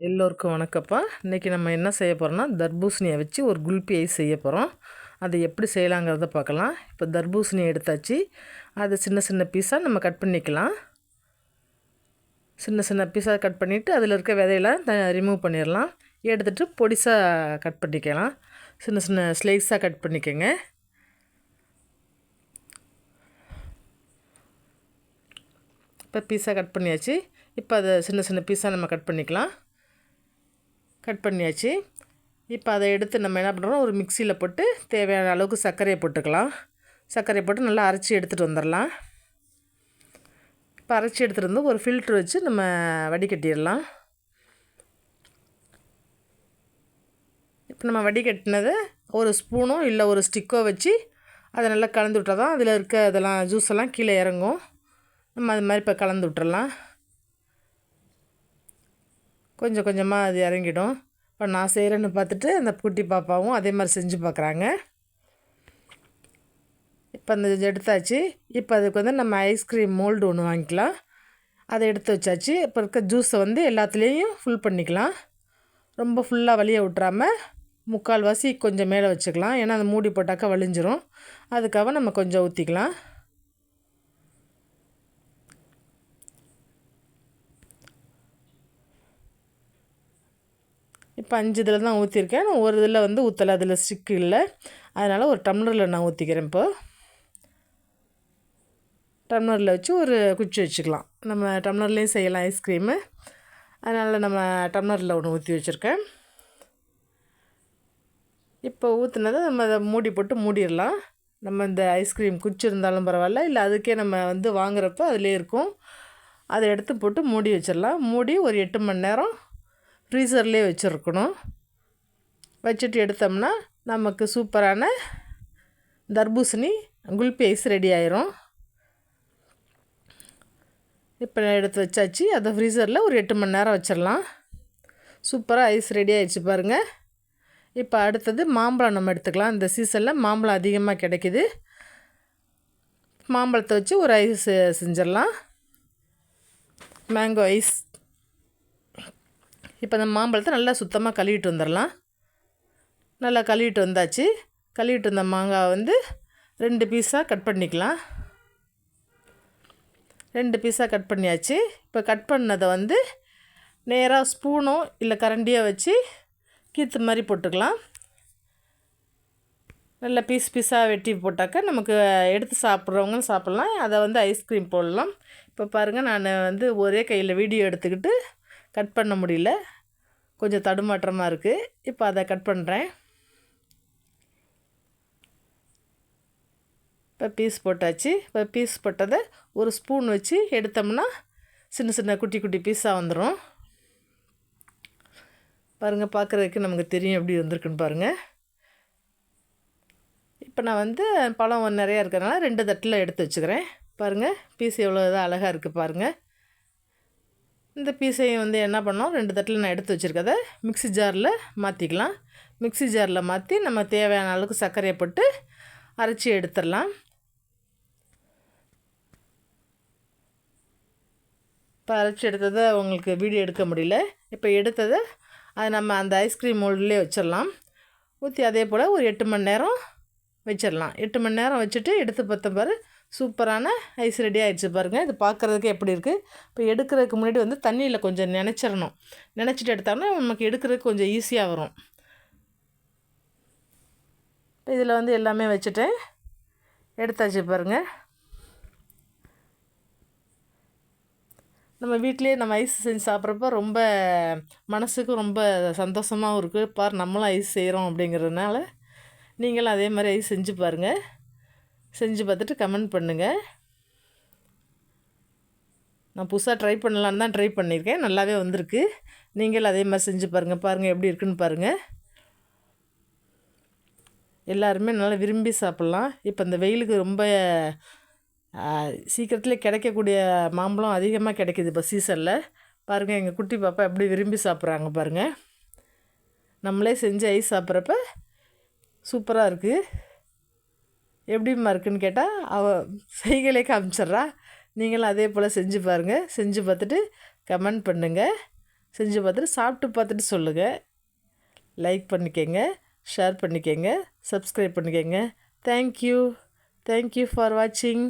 எல்லோருக்கும் வணக்கப்பா. இன்றைக்கி நம்ம என்ன செய்ய போகிறோம்னா, தர்பூசணியை வச்சு ஒரு குல்பி ஐஸ் செய்ய போகிறோம். அதை எப்படி செய்யலாங்கிறத பார்க்கலாம். இப்போ தர்பூசணியை எடுத்தாச்சு. அதை சின்ன சின்ன பீஸாக நம்ம கட் பண்ணிக்கலாம். சின்ன சின்ன பீஸாக கட் பண்ணிவிட்டு அதில் இருக்க விதையெல்லாம் ரிமூவ் பண்ணிடலாம். எடுத்துகிட்டு பொடிசாக கட் பண்ணிக்கலாம். சின்ன சின்ன ஸ்லைஸாக கட் பண்ணிக்கோங்க. இப்போ பீஸாக கட் பண்ணியாச்சு. இப்போ அதை சின்ன சின்ன பீஸாக நம்ம கட் பண்ணிக்கலாம். கட் பண்ணியாச்சு. இப்போ அதை எடுத்து நம்ம என்ன பண்ணுறோம், ஒரு மிக்சியில் போட்டு தேவையான அளவுக்கு சர்க்கரையை போட்டுக்கலாம். சர்க்கரையை போட்டு நல்லா அரைச்சி எடுத்துகிட்டு வந்துடலாம். இப்போ அரைச்சி எடுத்துகிட்டு வந்து ஒரு ஃபில்ட்ரு வச்சு நம்ம வடிகட்டிடலாம். இப்போ நம்ம வடிகட்டினதை ஒரு ஸ்பூனோ இல்லை ஒரு ஸ்டிக்கோ வச்சு அதை நல்லா கலந்து விட்டால் தான் அதில் இருக்க இதெல்லாம் ஜூஸ் எல்லாம் கீழே இறங்கும். நம்ம அது மாதிரி இப்போ கலந்து விட்டுறலாம். கொஞ்சம் கொஞ்சமாக அது இறங்கிடும். இப்போ நான் செய்கிறேன்னு பார்த்துட்டு அந்த குட்டி பாப்பாவும் அதே மாதிரி செஞ்சு பார்க்குறாங்க. இப்போ அந்த எடுத்தாச்சு. இப்போ அதுக்கு வந்து நம்ம ஐஸ்கிரீம் மோல்டு ஒன்று வாங்கிக்கலாம். அதை எடுத்து வச்சாச்சு. இப்போ இருக்க ஜூஸை வந்து எல்லாத்துலேயும் ஃபுல் பண்ணிக்கலாம். ரொம்ப ஃபுல்லாக வலிய விட்றாமல் முக்கால்வாசி கொஞ்சம் மேலே வச்சுக்கலாம். ஏன்னா அதை மூடி போட்டாக்கா வலிஞ்சிரும். அதுக்காக நம்ம கொஞ்சம் ஊற்றிக்கலாம். இப்போ 5 இதில் தான் ஊற்றிருக்கேன். நான் ஒரு இதில் வந்து ஊற்றலை, அதில் ஸ்டிக்கு இல்லை. அதனால் ஒரு டம்ளரில் நான் ஊற்றிக்கிறேன். இப்போ டம்ளரில் வச்சு ஒரு குச்சி வச்சுக்கலாம். நம்ம டம்ளர்லேயும் செய்யலாம் ஐஸ்கிரீமு. அதனால் நம்ம டம்ளரில் ஒன்று ஊற்றி வச்சுருக்கேன். இப்போ ஊற்றுனதை நம்ம அதை மூடி போட்டு மூடிடலாம். நம்ம இந்த ஐஸ்கிரீம் குச்சி இருந்தாலும் பரவாயில்ல, இல்லை அதுக்கே நம்ம வந்து வாங்குறப்போ அதிலே இருக்கும். அதை எடுத்து போட்டு மூடி வச்சிடலாம். மூடி ஒரு 8 மணி நேரம் ஃப்ரீசர்லேயே வச்சுருக்கணும். வச்சுட்டு எடுத்தோம்னா நமக்கு சூப்பரான தர்பூசணி குல்பி ஐஸ் ரெடி ஆயிரும். இப்போ எடுத்து வச்சாச்சு. அதை ஃப்ரீசரில் ஒரு 8 மணி நேரம் வச்சிடலாம். சூப்பராக ஐஸ் ரெடி ஆகிடுச்சு பாருங்கள். இப்போ அடுத்தது மாம்பழம் நம்ம எடுத்துக்கலாம். இந்த சீசனில் மாம்பழம் அதிகமாக கிடைக்கிது. மாம்பழத்தை வச்சு ஒரு ஐஸ் செஞ்சிடலாம், மேங்கோ ஐஸ். இப்போ அந்த மாம்பழத்தை நல்லா சுத்தமாக கழுவிட்டு வந்துடலாம். நல்லா கழுவிட்டு வந்தாச்சு. கழுவிட்டு வந்த மாங்காய் வந்து 2 பீஸாக கட் பண்ணிக்கலாம். 2 பீஸாக கட் பண்ணியாச்சு. இப்போ கட் பண்ணதை வந்து நேராக ஸ்பூனோ இல்லை கரண்டியோ வச்சு கீத்து மாதிரி போட்டுக்கலாம். நல்லா பீஸாக வெட்டி போட்டாக்கா நமக்கு எடுத்து சாப்பிட்றவங்க சாப்பிட்லாம். அதை வந்து ஐஸ்கிரீம் போடலாம். இப்போ பாருங்கள், நான் வந்து ஒரே கையில் வீடியோ எடுத்துக்கிட்டு கட் பண்ண முடியல, கொஞ்சம் தடுமாற்றமாக இருக்குது. இப்போ அதை கட் பண்ணுறேன். இப்போ பீஸ் போட்டாச்சு. இப்போ பீஸ் போட்டதை ஒரு ஸ்பூன் வச்சு எடுத்தோம்னா சின்ன சின்ன குட்டி குட்டி பீஸாக வந்துடும். பாருங்கள், பார்க்குறதுக்கு நமக்கு தெரியும் எப்படி வந்திருக்குன்னு பாருங்கள். இப்போ நான் வந்து பழம் நிறையா இருக்கிறதுனால 2 தட்டில் எடுத்து வச்சுக்கிறேன். பாருங்கள், பீஸ் எவ்வளோ இதாக அழகாக இருக்குது பாருங்கள். இந்த பீஸையும் வந்து என்ன பண்ணோம், 2 தட்டில் நான் எடுத்து வச்சுருக்கதை மிக்ஸி ஜாரில் மாற்றிக்கலாம். மிக்ஸி ஜாரில் மாற்றி நம்ம தேவையான அளவுக்கு சர்க்கரையை போட்டு அரைச்சி எடுத்துடலாம். இப்போ அரைச்சி எடுத்ததை உங்களுக்கு வீடியோ எடுக்க முடியல. இப்போ எடுத்ததை அதை நம்ம அந்த ஐஸ்கிரீம் மோல்ட்லேயே வச்சிடலாம். ஊற்றி அதே போல் ஒரு 8 மணி நேரம் வச்சிடலாம். 8 மணி நேரம் வச்சுட்டு எடுத்து பார்த்த பாரு, சூப்பரான ஐஸ் ரெடி ஆகிடுச்சு பாருங்கள். இது பார்க்குறதுக்கு எப்படி இருக்குது. இப்போ எடுக்கிறதுக்கு முன்னாடி வந்து தண்ணியில் கொஞ்சம் நினச்சிடணும். நினச்சிட்டு எடுத்தோம்னா நமக்கு எடுக்கிறதுக்கு கொஞ்சம் ஈஸியாக வரும். இப்போ இதில் வந்து எல்லாமே வச்சுட்டேன், எடுத்தாச்சு பாருங்கள். நம்ம வீட்டிலே நம்ம ஐஸ் செஞ்சு சாப்பிட்றப்ப ரொம்ப மனசுக்கு ரொம்ப சந்தோஷமாகவும் இருக்குது. நம்மளும் ஐஸ் செய்கிறோம் அப்படிங்கிறதுனால நீங்களும் அதே மாதிரி ஐஸ் செஞ்சு பாருங்கள். செஞ்சு பார்த்துட்டு கமெண்ட் பண்ணுங்கள். நான் புதுசாக ட்ரை பண்ணலான்னு தான் ட்ரை பண்ணியிருக்கேன், நல்லாவே வந்திருக்கு. நீங்களும் அதே மாதிரி செஞ்சு பாருங்கள் எப்படி இருக்குன்னு பாருங்கள். எல்லாருமே நல்லா விரும்பி சாப்பிட்லாம். இப்போ இந்த வெயிலுக்கு ரொம்ப சீக்கிரத்தில் கிடைக்கக்கூடிய மாம்பழம் அதிகமாக கிடைக்கிது இப்போ சீசனில். பாருங்கள், எங்கள் குட்டி பாப்பா எப்படி விரும்பி சாப்பிட்றாங்க பாருங்கள். நம்மளே செஞ்சு ஐஸ் சாப்பிட்றப்ப சூப்பராக இருக்குது. எப்படிம்மா இருக்குதுன்னு கேட்டால் அவள் செய்களே காமிச்சிட்றா. நீங்களும் அதே போல் செஞ்சு பாருங்கள். செஞ்சு பார்த்துட்டு கமெண்ட் பண்ணுங்கள். செஞ்சு பார்த்துட்டு சாப்பிட்டு பார்த்துட்டு சொல்லுங்கள். லைக் பண்ணிக்கங்க, ஷேர் பண்ணிக்கங்க, சப்ஸ்கிரைப் பண்ணிக்கங்க. தேங்க்யூ ஃபார் வாட்சிங்.